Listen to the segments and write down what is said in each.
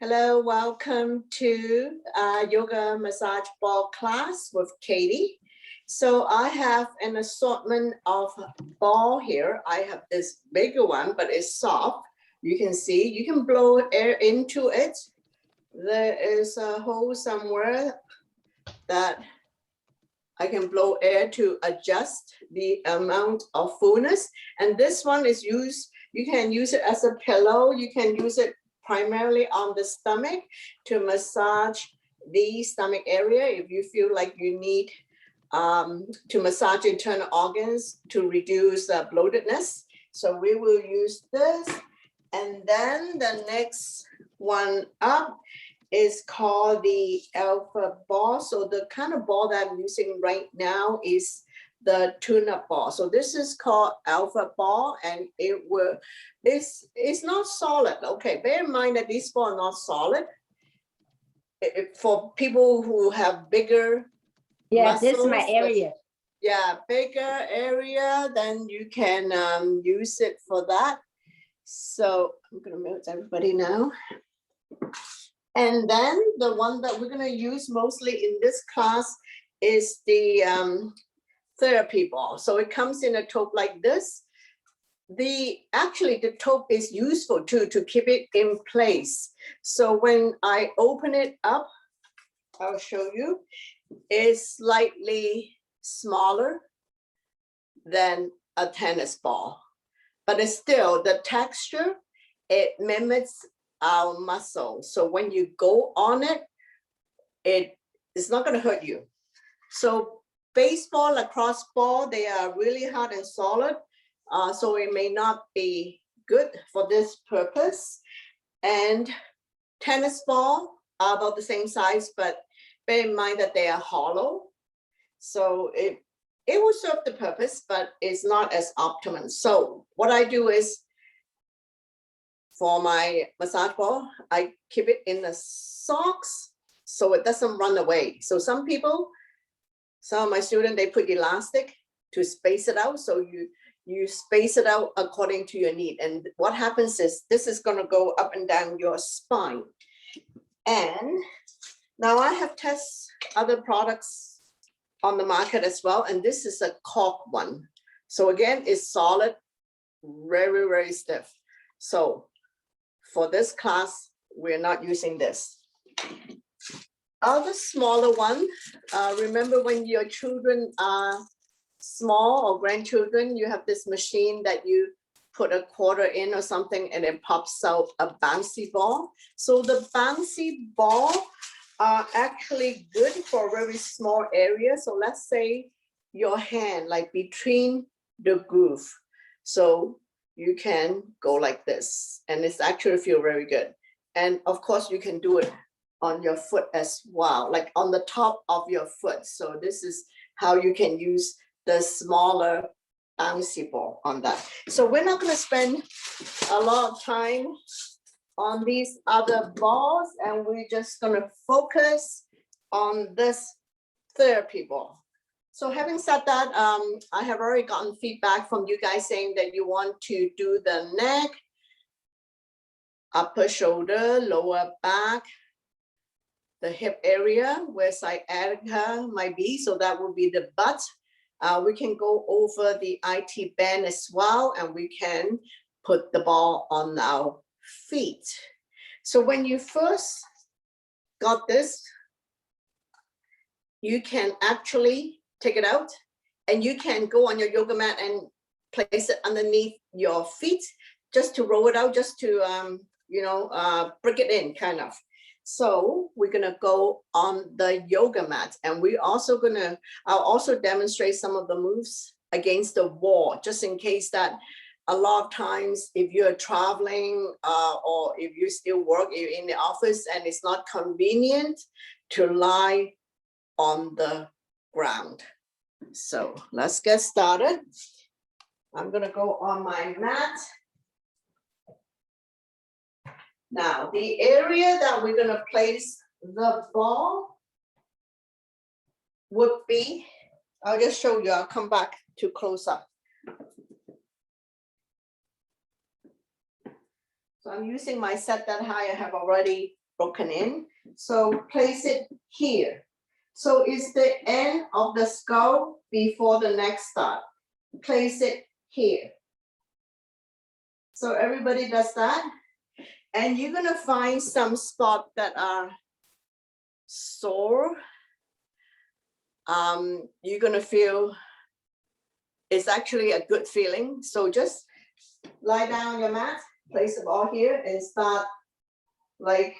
Hello, welcome to yoga massage ball class with Katie. So I have an assortment of ball here. I have this bigger one, but it's soft. You can see, you can blow air into it. There is a hole somewhere that I can blow air to adjust the amount of fullness. And this one is used, you can use it as a pillow. You can use it primarily on the stomach to massage the stomach area if you feel like you need to massage internal organs to reduce bloatedness. So we will use this. And then the next one up is called the Alpha ball. So the kind of ball that I'm using right now is the tune-up ball. So this is called Alpha ball, and it's not solid. Okay, bear in mind that these balls are not solid. For people who have bigger muscles, this is my area. Bigger area, then you can use it for that. So I'm gonna mute everybody now. And then the one that we're going to use mostly in this class is the therapy ball. So it comes in a tube like this. Actually, the tube is useful too to keep it in place. So when I open it up, I'll show you, it's slightly smaller than a tennis ball, but it's still the texture, it mimics our muscle. So when you go on it, it's not going to hurt you. So baseball, lacrosse ball, they are really hard and solid. So it may not be good for this purpose. And tennis ball are about the same size, but bear in mind that they are hollow. So it will serve the purpose, but it's not as optimum. So what I do is, for my massage ball, I keep it in the socks so it doesn't run away. So some of my students, they put elastic to space it out. So you space it out according to your need. And what happens is this is going to go up and down your spine. And now I have tested other products on the market as well. And this is a cork one. So again, it's solid, very, very stiff. So for this class, we're not using this. Other smaller one, remember when your children are small or grandchildren, you have this machine that you put a quarter in or something and it pops out a bouncy ball. So the bouncy ball are actually good for a very small area. So let's say your hand, like between the groove. So you can go like this, and it's actually feel very good. And of course, you can do it on your foot as well, like on the top of your foot. So this is how you can use the smaller bouncy ball on that. So we're not going to spend a lot of time on these other balls, and we're just going to focus on this therapy ball. So having said that, I have already gotten feedback from you guys saying that you want to do the neck, upper shoulder, lower back, the hip area where sciatica might be. So that will be the butt. We can go over the IT band as well, and we can put the ball on our feet. So when you first got this, you can actually take it out, and you can go on your yoga mat and place it underneath your feet just to roll it out, just to break it in kind of. So we're gonna go on the yoga mat, and I'll also demonstrate some of the moves against the wall, just in case that a lot of times if you're traveling or if you still work, you're in the office and it's not convenient to lie on the ground. So let's get started. I'm going to go on my mat. Now, the area that we're going to place the ball would be, I'll just show you, I'll come back to close up. So I'm using my set that high I have already broken in. So place it here. So it's the end of the skull before the neck start. Place it here. So everybody does that. And you're gonna find some spots that are sore. You're gonna feel it's actually a good feeling. So just lie down on your mat, place the ball here and start like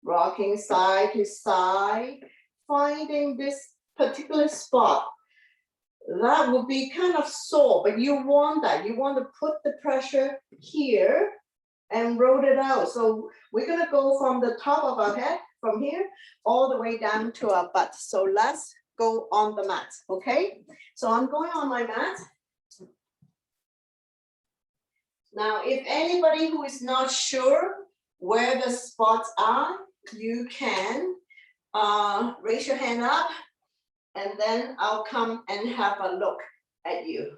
rocking side to side, finding this particular spot. That would be kind of sore, but you want that. You want to put the pressure here and roll it out. So we're gonna go from the top of our head, from here, all the way down to our butt. So let's go on the mat, okay? So I'm going on my mat. Now, if anybody who is not sure where the spots are, you can raise your hand up and then I'll come and have a look at you.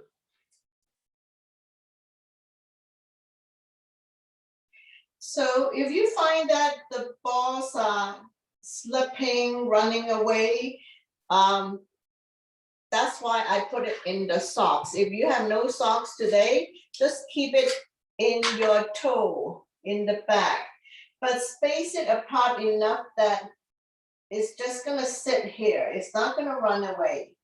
So if you find that the balls are slipping, running away, that's why I put it in the socks. If you have no socks today, just keep it in your toe, in the back, but space it apart enough that it's just gonna sit here. It's not gonna run away.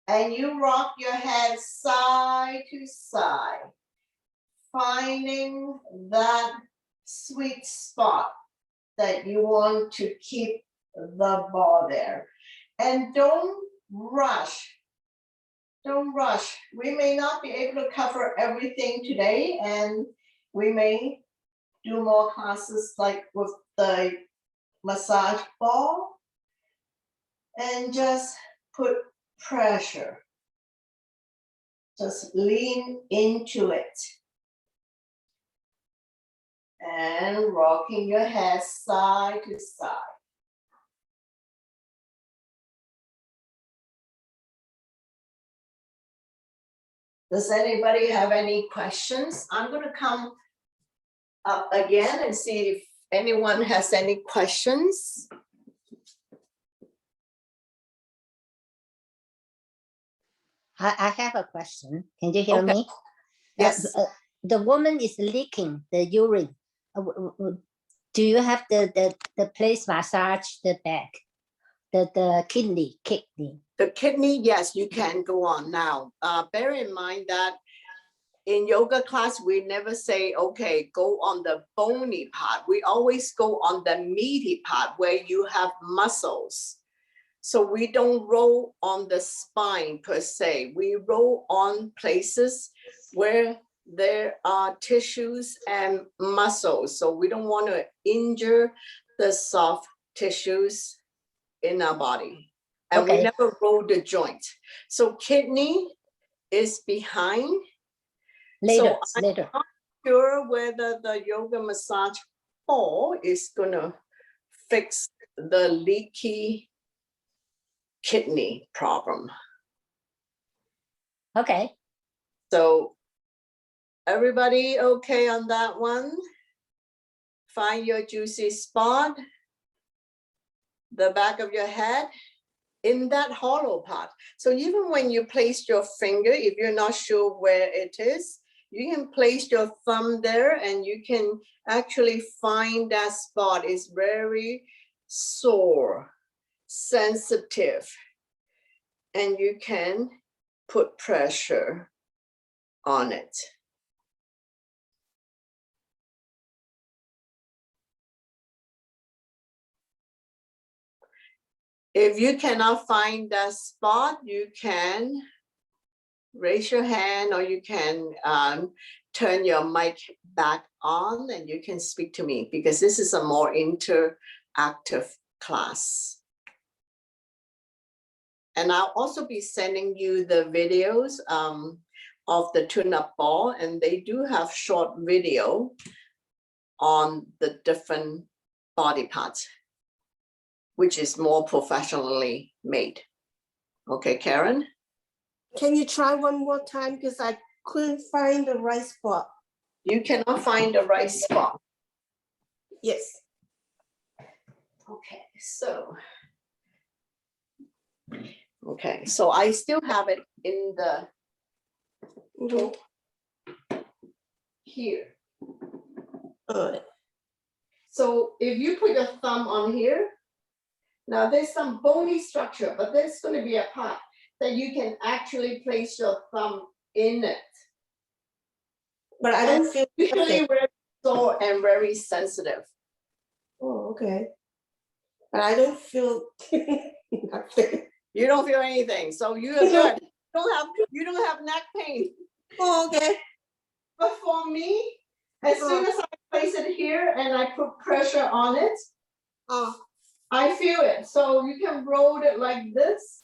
And you rock your head side to side, finding that sweet spot that you want to keep the ball there. And don't rush. Don't rush. We may not be able to cover everything today, and we may do more classes like with the massage ball. And just put pressure. Just lean into it. And rocking your head side to side. Does anybody have any questions? I'm going to come up again and see if anyone has any questions. I have a question. Can you hear Okay. me? Yes. The woman is leaking the urine. Do you have the place massage the back, the kidney? The kidney, yes, you can go on now. Bear in mind that in yoga class, we never say, okay, go on the bony part. We always go on the meaty part where you have muscles. So we don't roll on the spine per se. We roll on places where there are tissues and muscles. So we don't want to injure the soft tissues in our body. And Okay. we never roll the joint. So kidney is behind. Later, So later. I'm not sure whether the yoga massage ball is gonna fix the leaky kidney problem. Okay. So everybody okay on that one? Find your juicy spot, the back of your head, in that hollow part. So even when you place your finger, if you're not sure where it is, you can place your thumb there and you can actually find that spot. It's very sore, sensitive, and you can put pressure on it. If you cannot find that spot, you can raise your hand or you can turn your mic back on and you can speak to me because this is a more interactive class. And I'll also be sending you the videos of the tune-up ball, and they do have short video on the different body parts, which is more professionally made. Okay, Karen? Can you try one more time? Because I couldn't find the right spot. You cannot find the right spot. Yes. Okay, so. Okay, so I still have it in the Mhm. here. Alright. So if you put your thumb on here, now there's some bony structure, but there's going to be a part that you can actually place your thumb in it. But I don't feel Usually nothing. very sore and very sensitive. Oh, okay. But I don't feel nothing. You don't feel anything, so you are good. You don't have neck pain. Oh, okay. But for me, as soon as I place it here and I put pressure on it, Oh, I feel it. So you can roll it like this,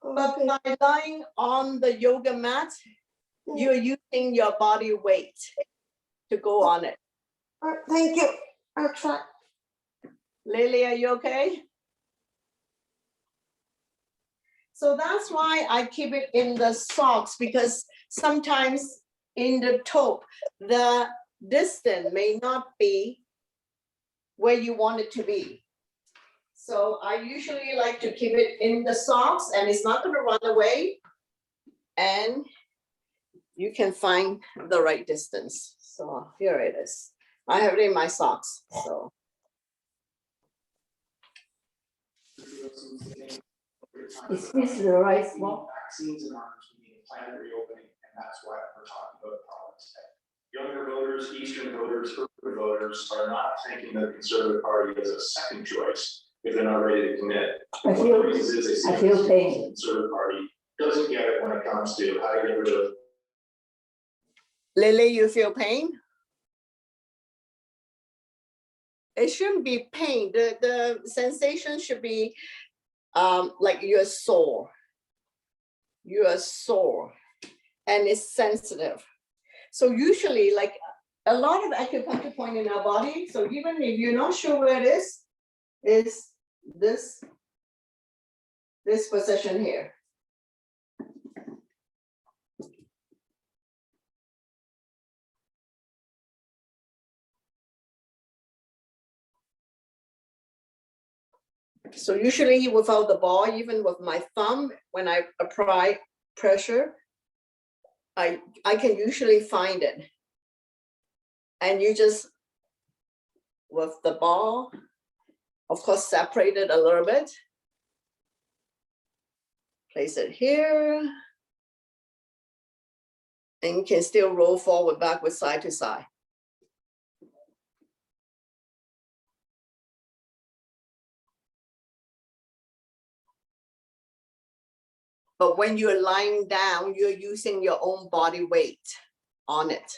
but okay. by lying on the yoga mat, you're using your body weight to go on it. Alright, thank you. I'll try. Lily, are you okay? So that's why I keep it in the socks, because sometimes in the toe, the distance may not be where you want it to be. So I usually like to keep it in the socks and it's not gonna run away. And you can find the right distance. So here it is. I have it in my socks, so. Is this the right spot? Vaccines and arms, we need a planned reopening, and that's why we're talking about politics today. Younger voters, Eastern voters, urban voters are not thinking the Conservative Party is a second choice if they're not ready to commit. I One of feel- the reasons is they I see feel the pain. Conservative Party doesn't get it when it comes to how to get rid of. Lily, you feel pain? It shouldn't be pain. The sensation should be like you're sore. You are sore and it's sensitive. So usually like a lot of acupuncture point in our body. So even if you're not sure where it is this position here. So usually without the ball, even with my thumb, when I apply pressure, I can usually find it. And you just, with the ball, of course, separate it a little bit. Place it here. And you can still roll forward, backward, side to side. But when you're lying down, you're using your own body weight on it.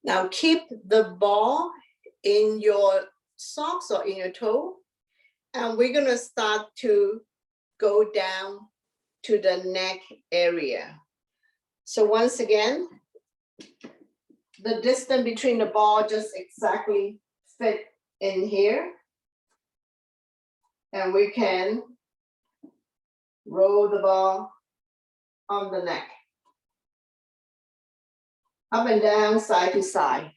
Now keep the ball in your socks or in your toe. And we're gonna start to go down to the neck area. So once again, the distance between the ball just exactly fit in here. And we can roll the ball on the neck. Up and down, side to side.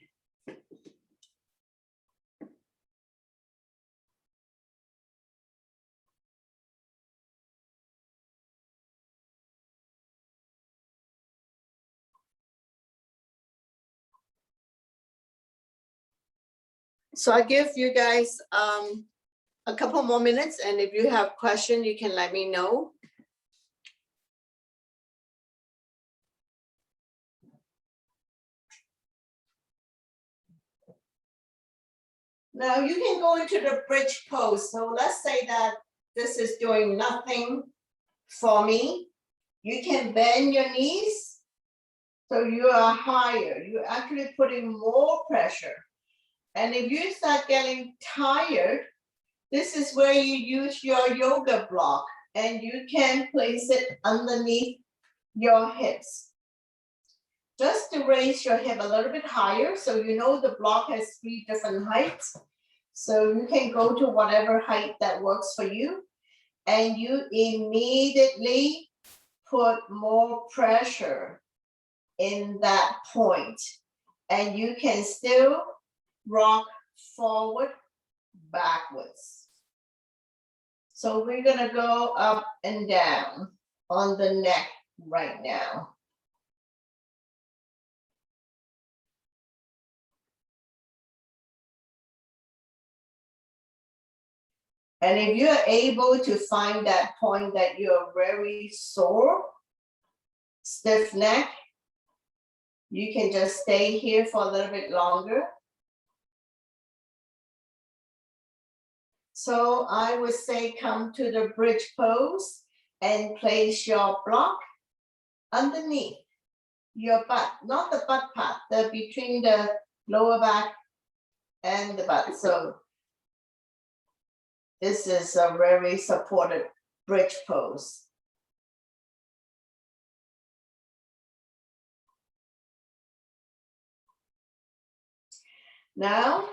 So I give you guys a couple more minutes, and if you have questions, you can let me know. Now you can go into the bridge pose. So let's say that this is doing nothing for me. You can bend your knees. So you are higher. You're actually putting more pressure. And if you start getting tired, this is where you use your yoga block and you can place it underneath your hips. Just to raise your hip a little bit higher, so you know the block has 3 different heights. So you can go to whatever height that works for you. And you immediately put more pressure in that point. And you can still rock forward, backwards. So we're gonna go up and down on the neck right now. And if you're able to find that point that you're very sore, stiff neck, you can just stay here for a little bit longer. So I would say come to the bridge pose and place your block underneath your butt, not the butt part, the between the lower back and the butt. So this is a very supported bridge pose. Now,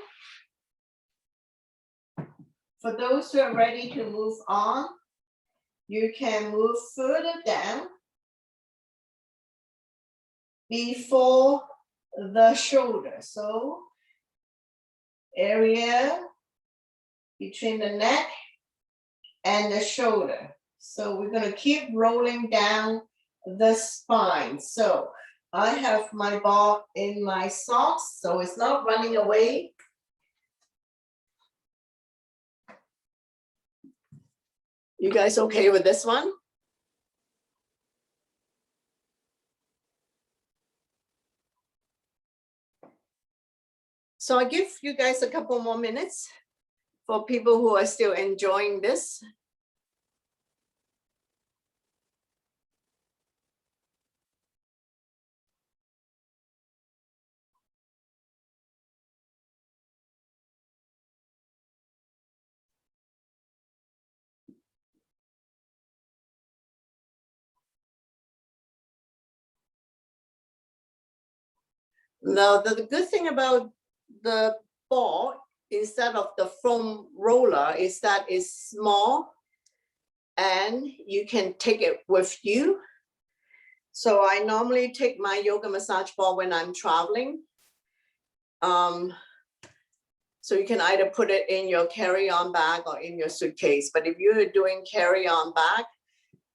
for those who are ready to move on, you can move further down before the shoulder. So area between the neck and the shoulder. So we're gonna keep rolling down the spine. So I have my ball in my socks, so it's not running away. You guys okay with this one? So I give you guys a couple more minutes for people who are still enjoying this. Now, the good thing about the ball, instead of the foam roller, is that it's small and you can take it with you. So I normally take my yoga massage ball when I'm traveling. So you can either put it in your carry-on bag or in your suitcase. But if you're doing carry-on bag,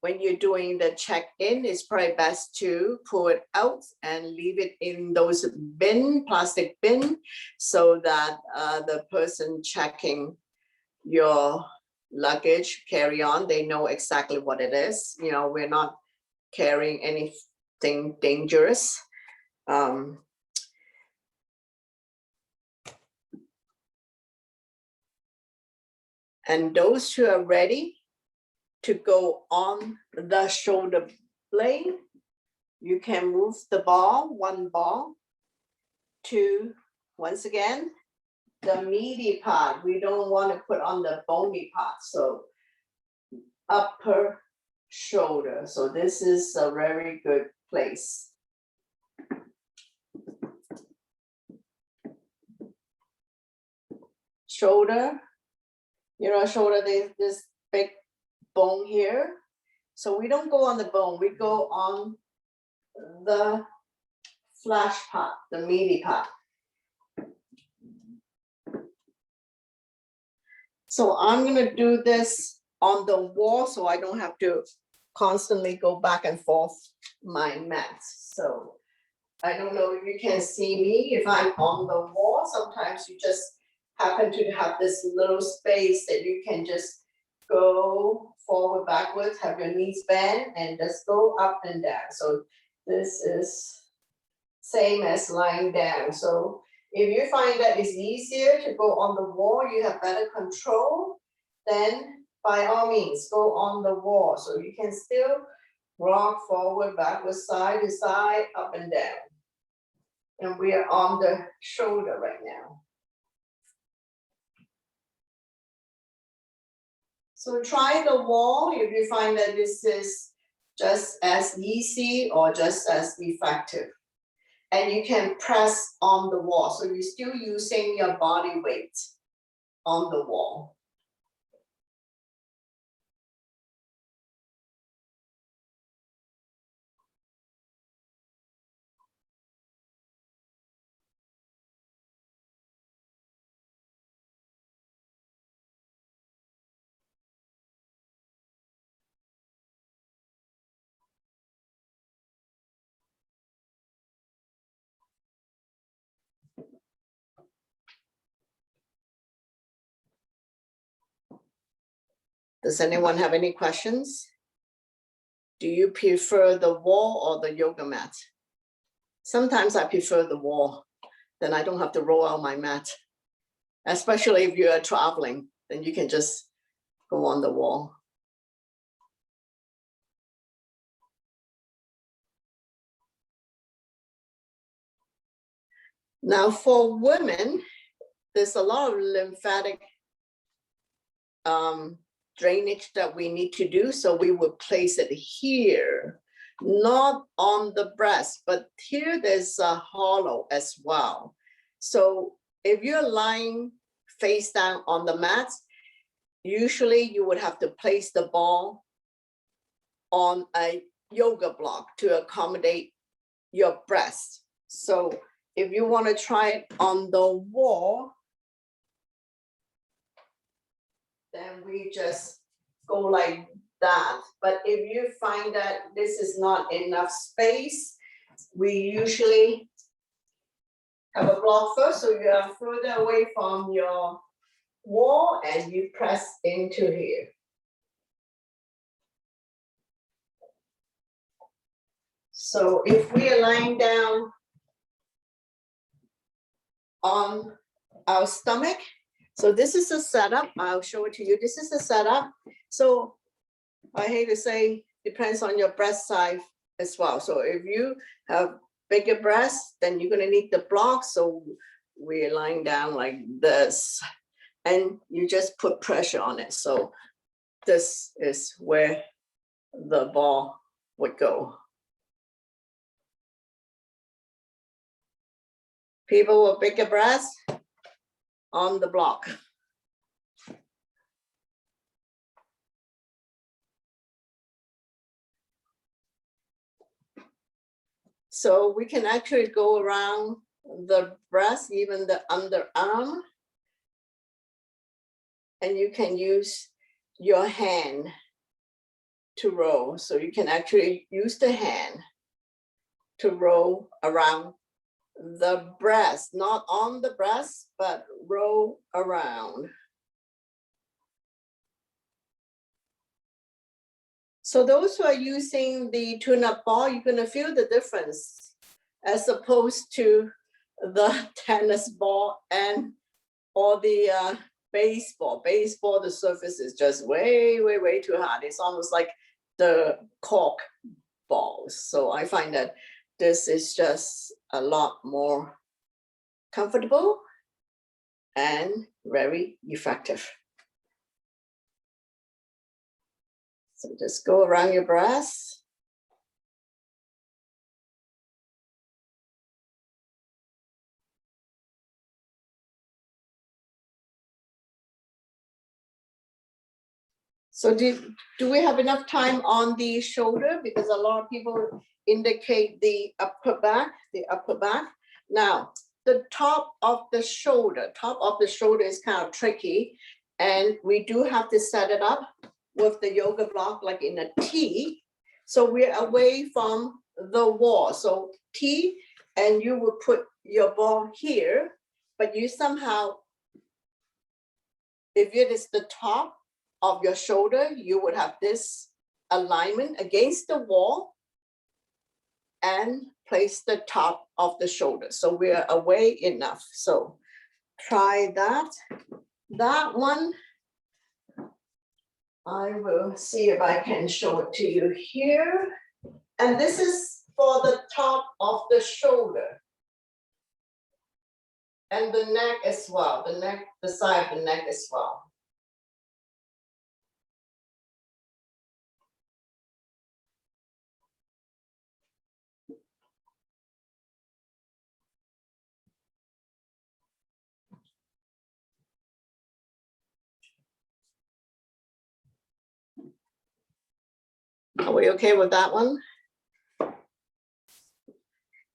when you're doing the check-in, it's probably best to pull it out and leave it in those plastic bin, so that the person checking your luggage, carry-on, they know exactly what it is. You know, we're not carrying anything dangerous. And those who are ready to go on the shoulder blade, you can move the ball, one ball, to, once again, the meaty part. We don't want to put on the bony part, so upper shoulder. So this is a very good place. Shoulder, you know, shoulder, there's this big bone here. So we don't go on the bone, we go on the flash part, the meaty part. So I'm gonna do this on the wall so I don't have to constantly go back and forth my mat. So I don't know if you can see me if I'm on the wall. Sometimes you just happen to have this little space that you can just go forward, backwards, have your knees bent and just go up and down. So this is same as lying down. So if you find that it's easier to go on the wall, you have better control, then by all means, go on the wall. So you can still rock forward, backwards, side to side, up and down. And we are on the shoulder right now. So try the wall if you find that this is just as easy or just as effective. And you can press on the wall, so you're still using your body weight on the wall. Does anyone have any questions? Do you prefer the wall or the yoga mat? Sometimes I prefer the wall, then I don't have to roll out my mat. Especially if you are traveling, then you can just go on the wall. Now for women, there's a lot of lymphatic drainage that we need to do. So we will place it here, not on the breast, but here there's a hollow as well. So if you're lying face down on the mat, usually you would have to place the ball on a yoga block to accommodate your breast. So if you want to try it on the wall, then we just go like that. But if you find that this is not enough space, we usually have a block first, so you are further away from your wall and you press into here. So if we are lying down on our stomach, so this is the setup. I'll show it to you. This is the setup. So I hate to say, depends on your breast size as well. So if you have bigger breasts, then you're gonna need the block. So we're lying down like this, and you just put pressure on it. So this is where the ball would go. People with bigger breasts on the block. So we can actually go around the breast, even the underarm. And you can use your hand to roll. So you can actually use the hand to roll around the breast, not on the breast, but roll around. So those who are using the tune-up ball, you're gonna feel the difference as opposed to the tennis ball and or the baseball. Baseball, the surface is just way, way, way too hard. It's almost like the cork balls. So I find that this is just a lot more comfortable and very effective. So just go around your breast. So do we have enough time on the shoulder? Because a lot of people indicate the upper back, Now, the top of the shoulder is kind of tricky. And we do have to set it up with the yoga block like in a T. So we're away from the wall. So T, and you will put your ball here, but you somehow, if it is the top of your shoulder, you would have this alignment against the wall and place the top of the shoulder. So we're away enough. So try that. That one, I will see if I can show it to you here. And this is for the top of the shoulder. And the neck as well, the side of the neck as well. we okay with that one?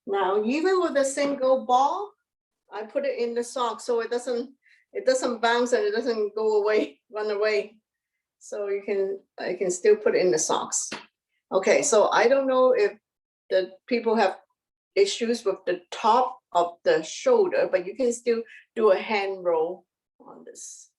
Now, even with a single ball, I put it in the sock so it doesn't bounce and it doesn't go away, run away. So I can still put it in the socks. Okay, so I don't know if the people have issues with the top of the shoulder, but you can still do a hand roll on this.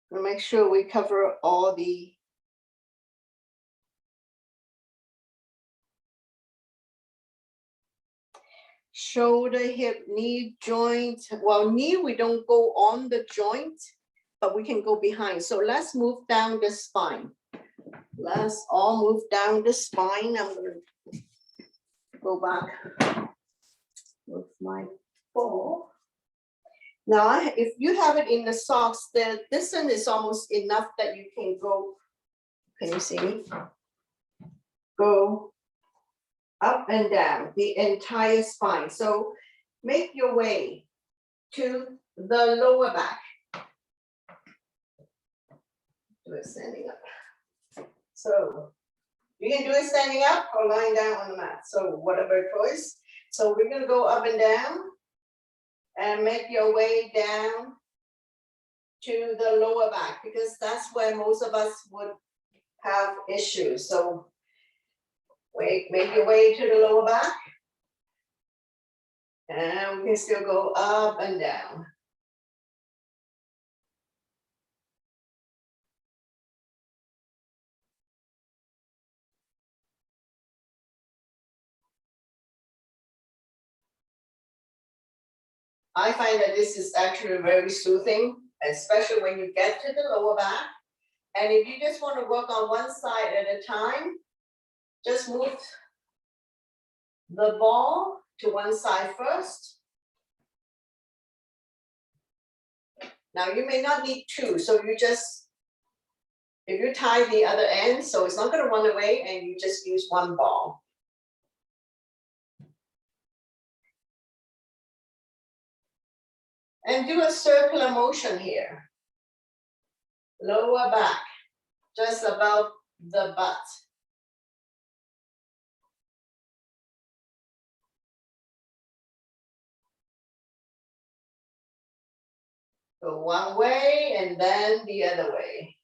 We'll make sure we cover all the shoulder, hip, knee joint. Well, knee, we don't go on the joint, but we can go behind. So let's move down the spine. Let's all move down the spine. I'm gonna go back with my ball. Now, if you have it in the socks, the distance is almost enough that you can go, can you see? Go up and down the entire spine. So make your way to the lower back. Do it standing up. So you can do it standing up or lying down on the mat. So whatever choice. So we're gonna go up and down and make your way down to the lower back because that's where most of us would have issues. So make your way to the lower back. And we can still go up and down. I find that this is actually very soothing, especially when you get to the lower back. And if you just want to work on one side at a time, just move the ball to one side first. Now you may not need two, so you just, if you tie the other end, so it's not going to run away and you just use one ball. And do a circular motion here. Lower back, just above the butt. Go one way and then the other way.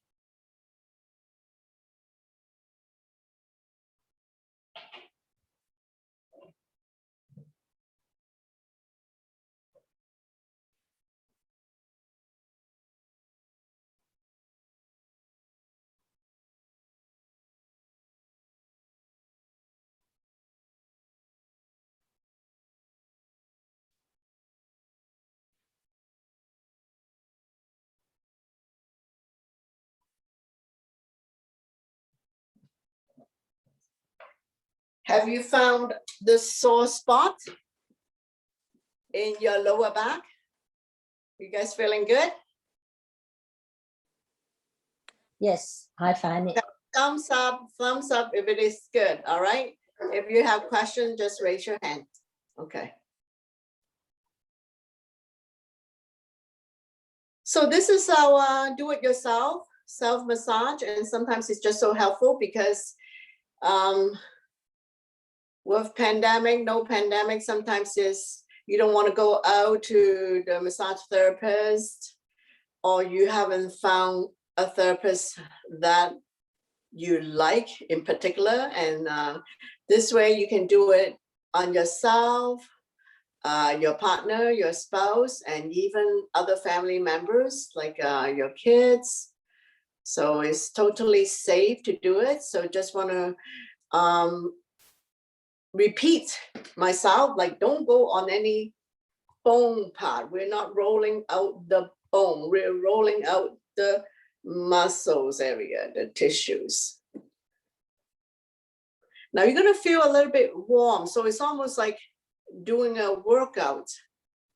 Have you found the sore spot in your lower back? You guys feeling good? Yes, I find it. Thumbs up if it is good, all right? If you have questions, just raise your hand. Okay. So this is our do-it-yourself self-massage, and sometimes it's just so helpful because with pandemic, no pandemic, sometimes you don't want to go out to the massage therapist, or you haven't found a therapist that you like in particular, and this way you can do it on yourself, your partner, your spouse, and even other family members like your kids. So it's totally safe to do it. So just want to repeat myself, like don't go on any bone part. We're not rolling out the bone. We're rolling out the muscles area, the tissues. Now you're going to feel a little bit warm. So it's almost like doing a workout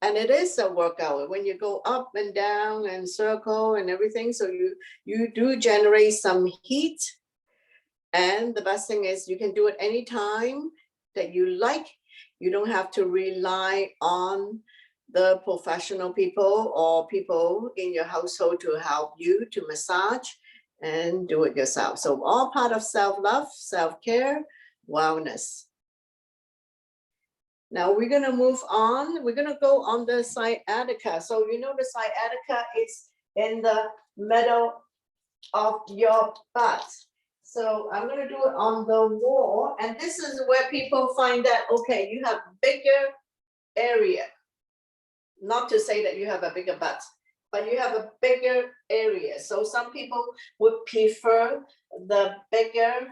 And it is a workout when you go up and down and circle and everything. So you do generate some heat. And the best thing is you can do it anytime that you like. You don't have to rely on the professional people or people in your household to help you to massage, and do it yourself. So all part of self-love, self-care, wellness. Now we're gonna move on. We're gonna go on the sciatica. So you know the sciatica is in the middle of your butt. So I'm gonna do it on the wall, and this is where people find that, okay, you have bigger area. Not to say that you have a bigger butt, but you have a bigger area. So some people would prefer the bigger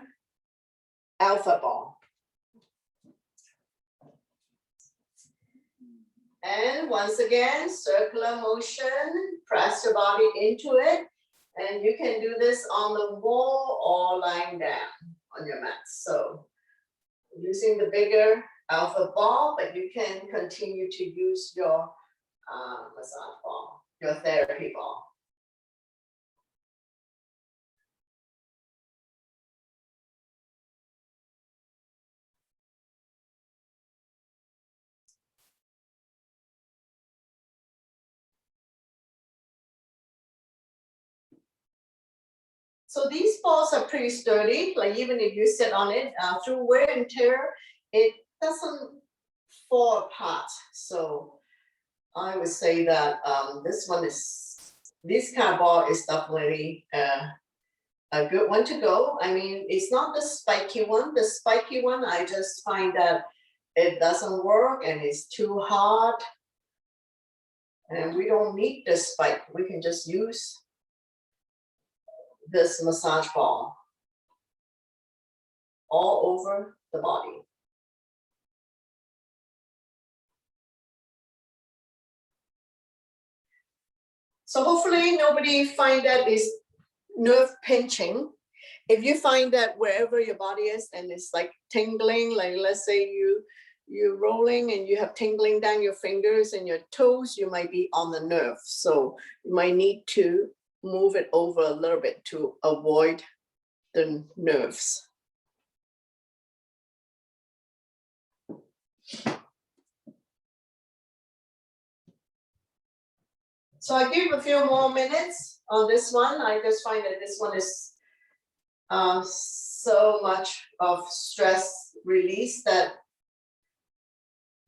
alpha ball. And once again, circular motion, press your body into it. And you can do this on the wall or lying down on your mat. So using the bigger alpha ball, but you can continue to use your massage ball, your therapy ball. So these balls are pretty sturdy, like even if you sit on it, through wear and tear, it doesn't fall apart. So I would say that this kind of ball is definitely a good one to go. I mean, it's not the spiky one. The spiky one, I just find that it doesn't work and it's too hard. And we don't need the spike. We can just use this massage ball all over the body. So hopefully nobody find that is nerve pinching. If you find that wherever your body is and it's like tingling, like let's say you're rolling and you have tingling down your fingers and your toes, you might be on the nerve. So you might need to move it over a little bit to avoid the nerves. So I give a few more minutes on this one. I just find that this one is so much of stress release that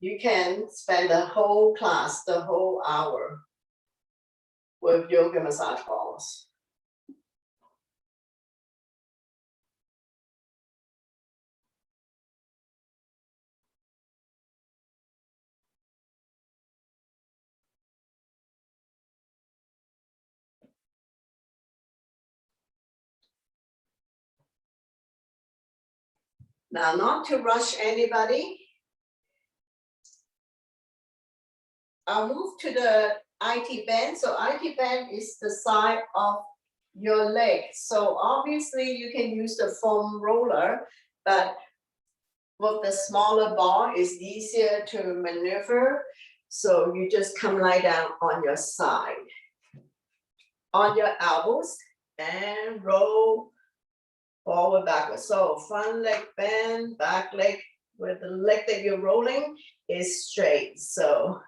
you can spend the whole class, the whole hour with yoga massage balls. Now, not to rush anybody. I'll move to the IT band. So IT band is the side of your leg. So obviously you can use the foam roller, but with the smaller ball, it's easier to maneuver. So you just come lie down on your side, on your elbows, and roll forward, backwards. So front leg bend, back leg, where the leg that you're rolling is straight. So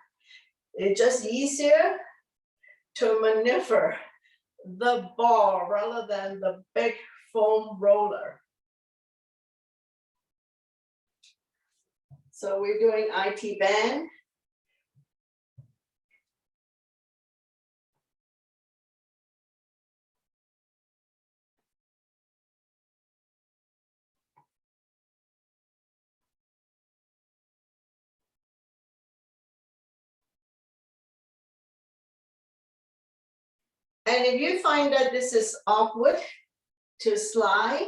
it's just easier to maneuver the ball rather than the big foam roller. So we're doing IT band. And if you find that this is awkward to slide,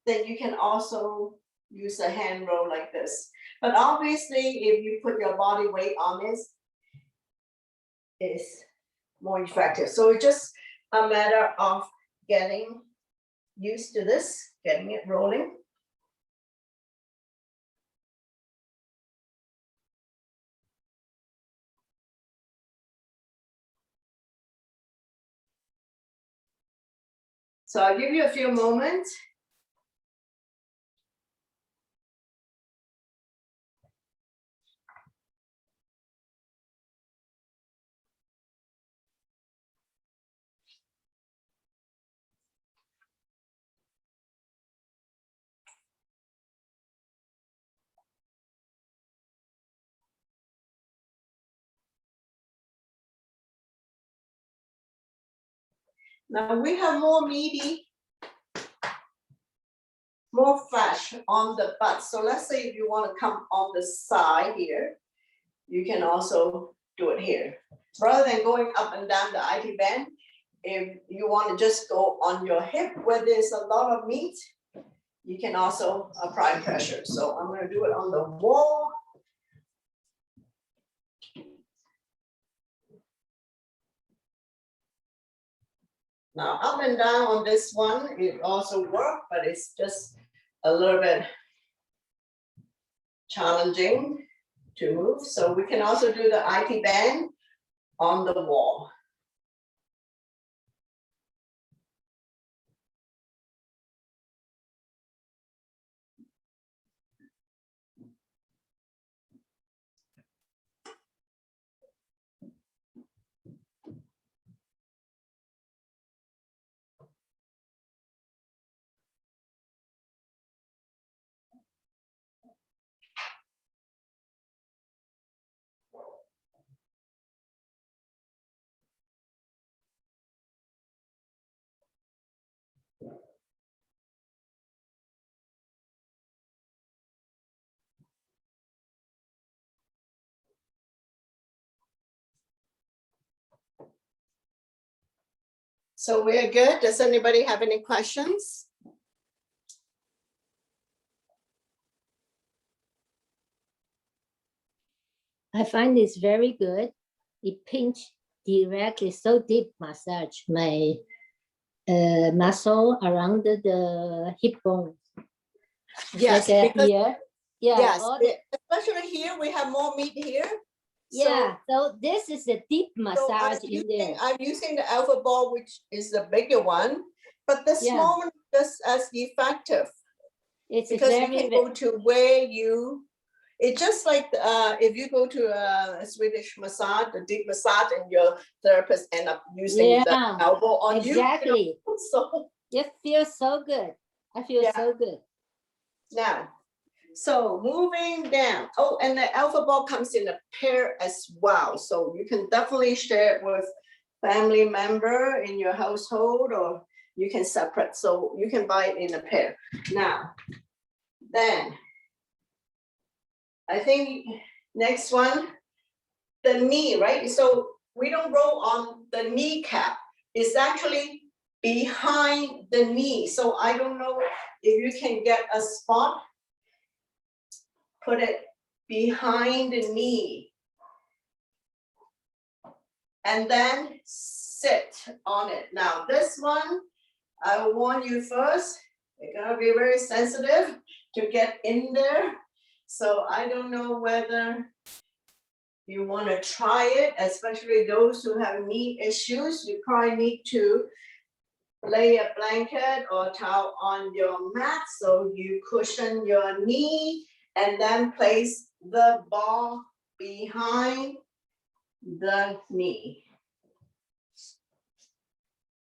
then you can also use a hand roll like this. But obviously, if you put your body weight on this, it's more effective. So it's just a matter of getting used to this, getting it rolling. So I'll give you a few moments. Now we have more meaty, more flesh on the butt. So let's say if you want to come on the side here, you can also do it here. Rather than going up and down the IT band, if you want to just go on your hip where there's a lot of meat, you can also apply pressure. So I'm going to do it on the wall. Now up and down on this one, it also works, but it's just a little bit challenging to move. So we can also do the IT band on the wall. So we're good. Does anybody have any questions? I find this very good. It pinch directly, so deep massage my muscle around the hip bone. Yes, Like because here. Yeah, yes, all the- especially here, we have more meat here. yeah. So this is a deep So massage in there. I'm using the alpha ball, which is the bigger one, but the Yeah. small one is just as effective It's because you very, can go to where you. It's just like if you go to a Swedish massage, the deep massage, and your therapist end up using the Yeah, elbow on exactly. you. So It feels so good. I feel Yeah. so good. now, so moving down. Oh, and the alpha ball comes in a pair as well. So you can definitely share it with family member in your household, or you can separate. So you can buy it in a pair. Now, then I think next one, the knee, right? So we don't roll on the kneecap. It's actually behind the knee. So I don't know if you can get a spot. Put it behind the knee. And then sit on it. Now this one, I will warn you first, you're gonna be very sensitive to get in there. So I don't know whether you wanna try it, especially those who have knee issues. You probably need to lay a blanket or towel on your mat so you cushion your knee and then place the ball behind the knee.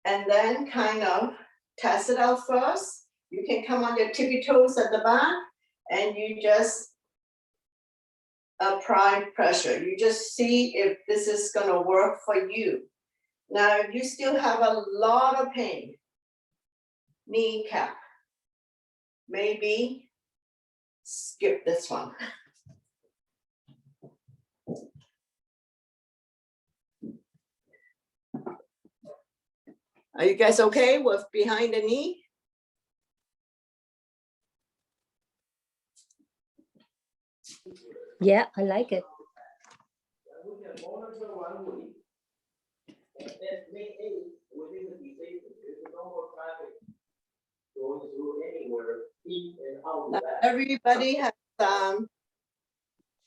And then kind of test it out first. You can come on your tippy toes at the back and you just apply pressure. You just see if this is gonna work for you. Now, if you still have a lot of pain, kneecap, maybe skip this one. Are you guys okay with behind the knee? Yeah, I like it. We can monitor 1 week. And then May 8th, within the station, there's no more traffic going through anywhere, in and out of Now, that. everybody has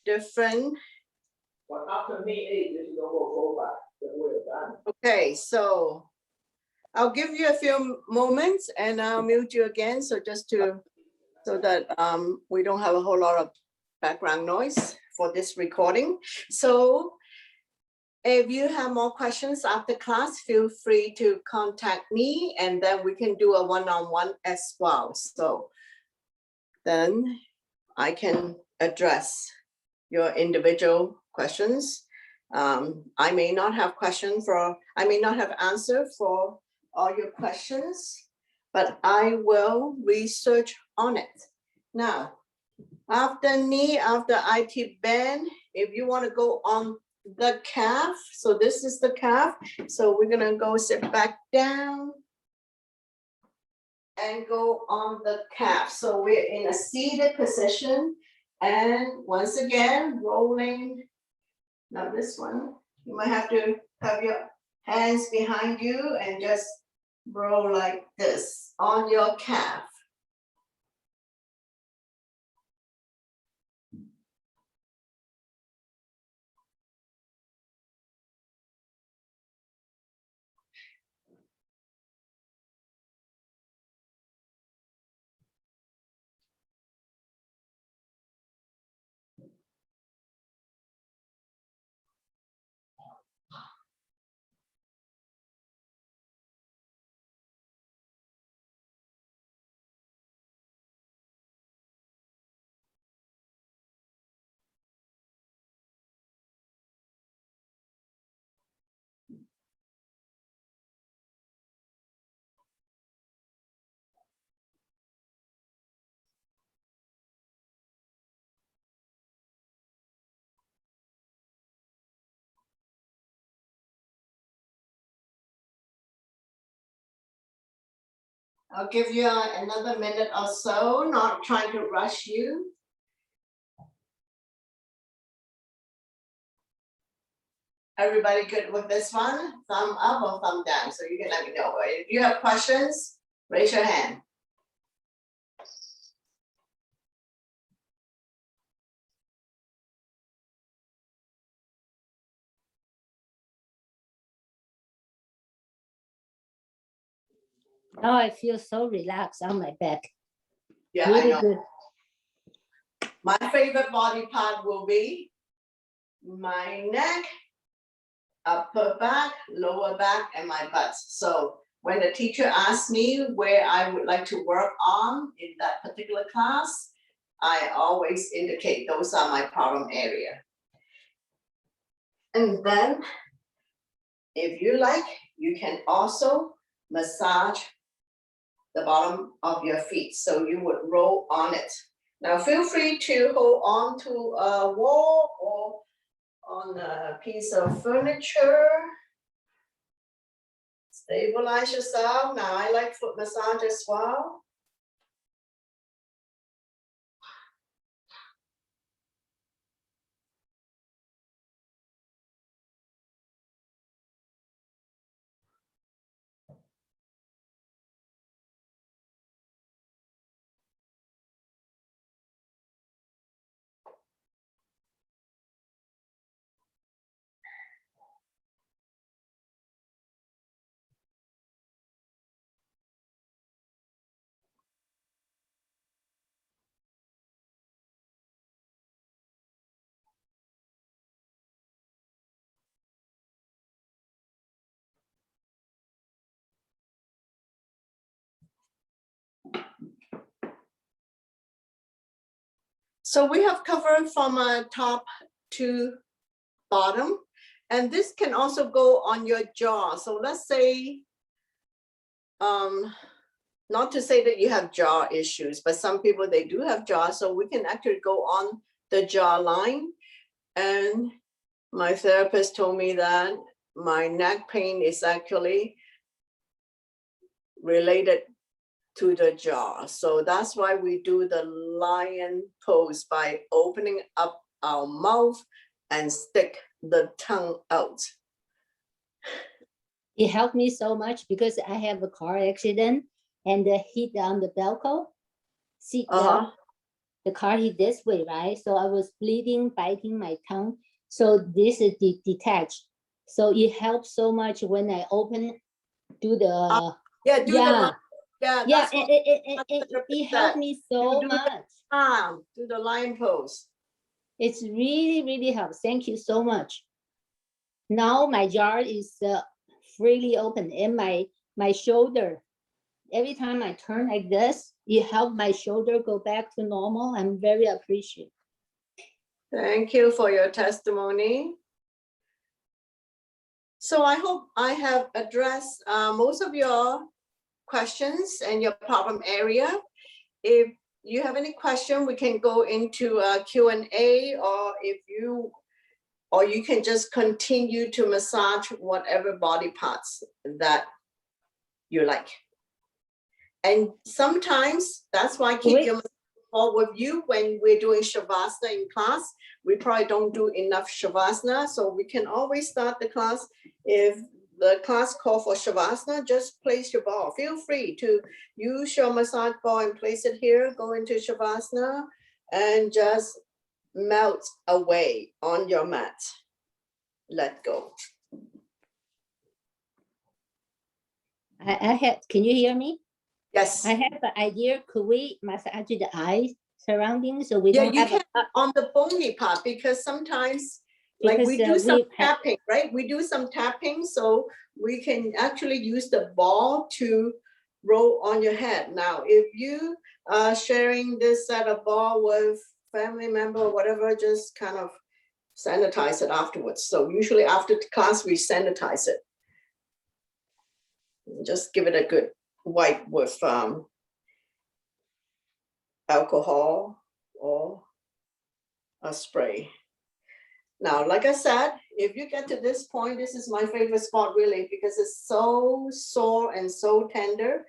different. But after May 8th, there's no more fallback, that we're done. Okay, so I'll give you a few moments and I'll mute you again. So just to, so that we don't have a whole lot of background noise for this recording. So if you have more questions after class, feel free to contact me and then we can do a one-on-one as well. So then I can address your individual questions. I may not have I may not have answer for all your questions, but I will research on it. Now, after IT band, if you want to go on the calf, so this is the calf. So we're gonna go sit back down and go on the calf. So we're in a seated position. And once again, rolling. Now this one, you might have to have your hands behind you and just roll like this on your calf. I'll give you another minute or so, not trying to rush you. Everybody good with this one? Thumb up or thumb down? So you can let me know. If you have questions, raise your hand. Now I feel so relaxed on my back. Yeah, I Really know. good. My favorite body part will be my neck, upper back, lower back, and my butt. So when the teacher asks me where I would like to work on in that particular class, I always indicate those are my problem area. And then, if you like, you can also massage the bottom of your feet. So you would roll on it. Now feel free to hold on to a wall or on a piece of furniture. Stabilize yourself. Now I like foot massage as well. So we have covered from top to bottom, and this can also go on your jaw. So let's say, not to say that you have jaw issues, but some people, they do have jaw, so we can actually go on the jaw line. And my therapist told me that my neck pain is actually related to the jaw. So that's why we do the lion pose by opening up our mouth and stick the tongue out. It helped me so much because I have a car accident and the hit on the Velcro seat belt. The car hit this way, right? So I was bleeding, biting my tongue. So this is detached. So it helps so much when I open do the, Yeah, do the yeah, line. Yeah, yeah, that's what it helped me so do the- much. do the line pose. It's really, really helps. Thank you so much. Now my jaw is freely open and my shoulder. Every time I turn like this, it helped my shoulder go back to normal. I'm very appreciative. Thank you for your testimony. So I hope I have addressed most of your questions and your problem area. If you have any question, we can go into a Q&A, or you can just continue to massage whatever body parts that you like. And sometimes that's why I keep Wait. your ball with you when we're doing Shavasana in class. We probably don't do enough Shavasana, so we can always start the class. If the class call for Shavasana, just place your ball. Feel free to use your massage ball and place it here, go into Shavasana, and just melt away on your mat. Let go. I had, can you hear me? Yes. I have an idea. Could we massage the eyes surrounding so we Yeah, don't you have can on the bony part, because sometimes, like we Because, do some we have- tapping, right? We do some tapping, so we can actually use the ball to roll on your head. Now, if you are sharing this set of ball with family member or whatever, just kind of sanitize it afterwards. So usually after the class, we sanitize it. Just give it a good wipe with alcohol or a spray. Now, like I said, if you get to this point, this is my favorite spot really, because it's so sore and so tender.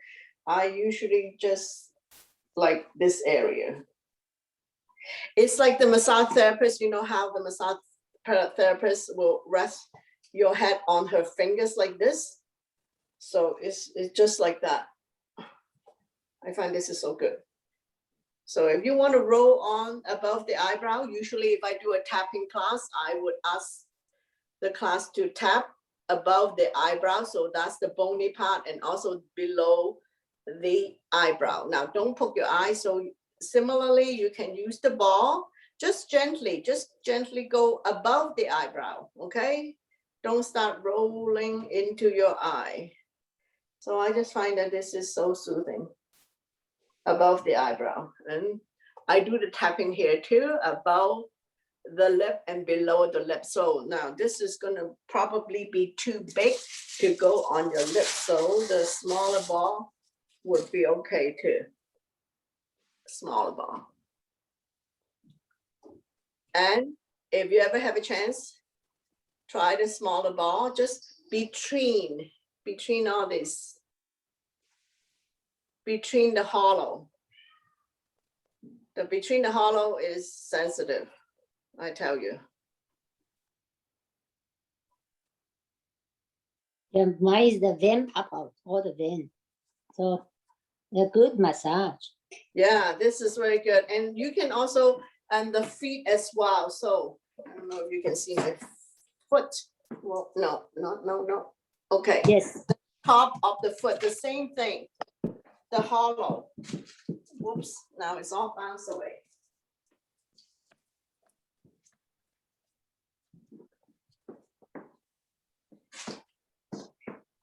I usually just like this area. It's like the massage therapist, you know how the massage therapist will rest your head on her fingers like this. So it's just like that. I find this is so good. So if you want to roll on above the eyebrow, usually if I do a tapping class, I would ask the class to tap above the eyebrow. So that's the bony part, and also below the eyebrow. Now, don't poke your eye. So similarly, you can use the ball, just gently go above the eyebrow, okay? Don't start rolling into your eye. So I just find that this is so soothing. Above the eyebrow. And I do the tapping here too, above the lip and below the lip. So now this is gonna probably be too big to go on your lip. So the smaller ball would be okay too. Smaller ball. And if you ever have a chance, try the smaller ball, just between all this. Between the hollow. Between the hollow is sensitive, I tell you. Yeah, mine is the vein pop out, all the vein. So a good massage. Yeah, this is very good. And you can also, and the feet as well. So I don't know if you can see my foot. Well, no. Okay. Yes. Top of the foot, the same thing. The hollow. Whoops, now it's all bounced away.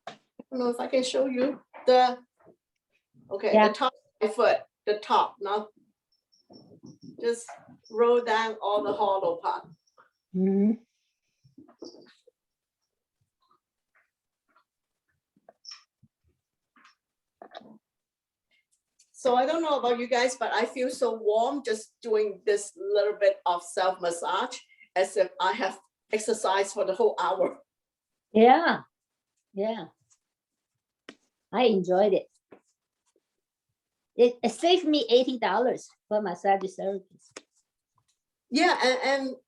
I don't know if I can show you the, okay, Yeah. the top of my foot, the top, not just roll down all the hollow part. Mhm. So I don't know about you guys, but I feel so warm just doing this little bit of self massage, as if I have exercised for the whole hour. Yeah. Yeah. I enjoyed it. It saved me $80 for massage service. Yeah,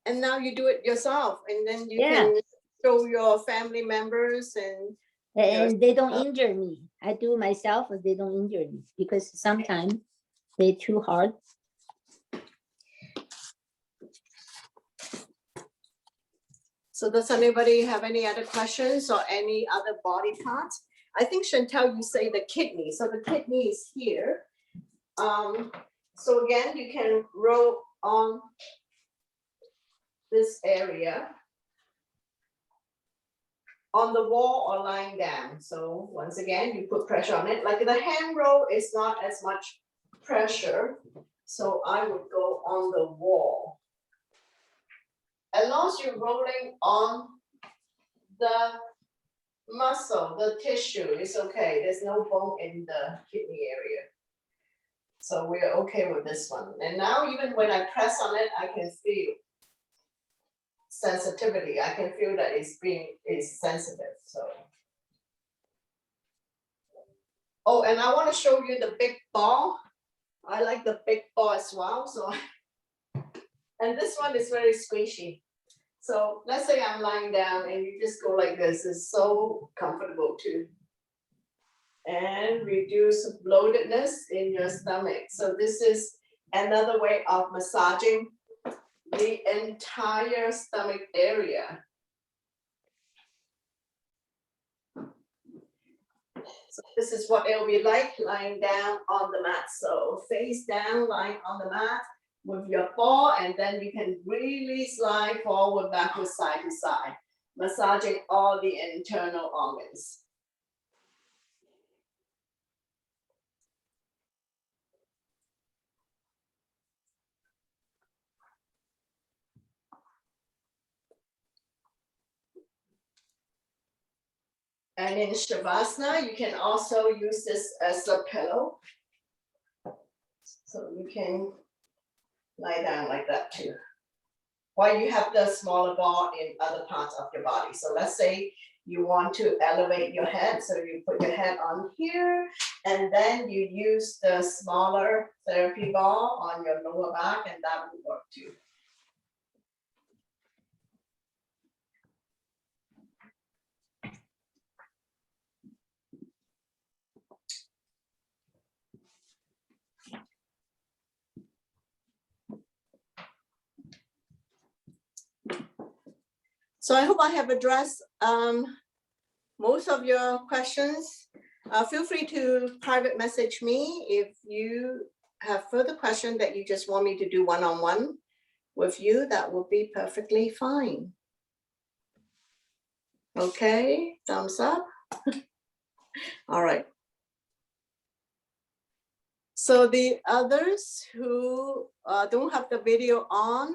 and now you do it yourself, and then you Yeah. can show your family members and And they don't injure me. I do myself, but they don't injure me because sometimes they're too hard. so does anybody have any other questions or any other body parts? I think Chantel, you say the kidney, so the kidney is here. So again, you can roll on this area on the wall or lying down. So once again, you put pressure on it. Like the hand roll is not as much pressure. So I would go on the wall. As long as you're rolling on the muscle, the tissue is okay. There's no bone in the kidney area. So we're okay with this one. And now even when I press on it, I can feel sensitivity. I can feel that it's sensitive, so. Oh, and I want to show you the big ball. I like the big ball as well, so. And this one is very squishy. So let's say I'm lying down and you just go like this. It's so comfortable too. And reduce bloatedness in your stomach. So this is another way of massaging the entire stomach area. So this is what it'll be like lying down on the mat. So face down, lying on the mat with your ball, and then you can really slide forward, backward, side to side, massaging all the internal organs. And in Shavasana, you can also use this as a pillow. So you can lie down like that too. While you have the smaller ball in other parts of your body. So let's say you want to elevate your head. So you put your head on here, and then you use the smaller therapy ball on your lower back, and that will work too. So I hope I have addressed most of your questions. Feel free to private message me if you have further questions that you just want me to do one-on-one with you. That will be perfectly fine. Okay, thumbs up. All right. So the others who don't have the video on,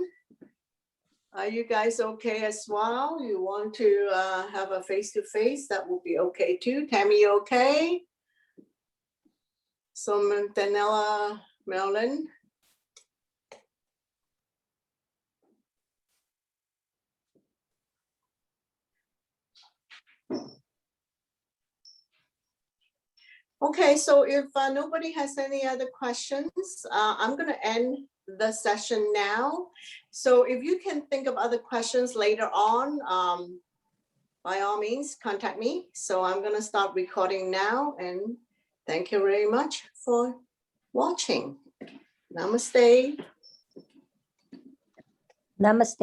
are you guys okay as well? You want to have a face-to-face, that will be okay too. Tammy, okay? So Daniela, Marilyn. Okay, so if nobody has any other questions, I'm gonna end the session now. So if you can think of other questions later on, by all means, contact me. So I'm gonna start recording now, and thank you very much for watching. Namaste. Namaste.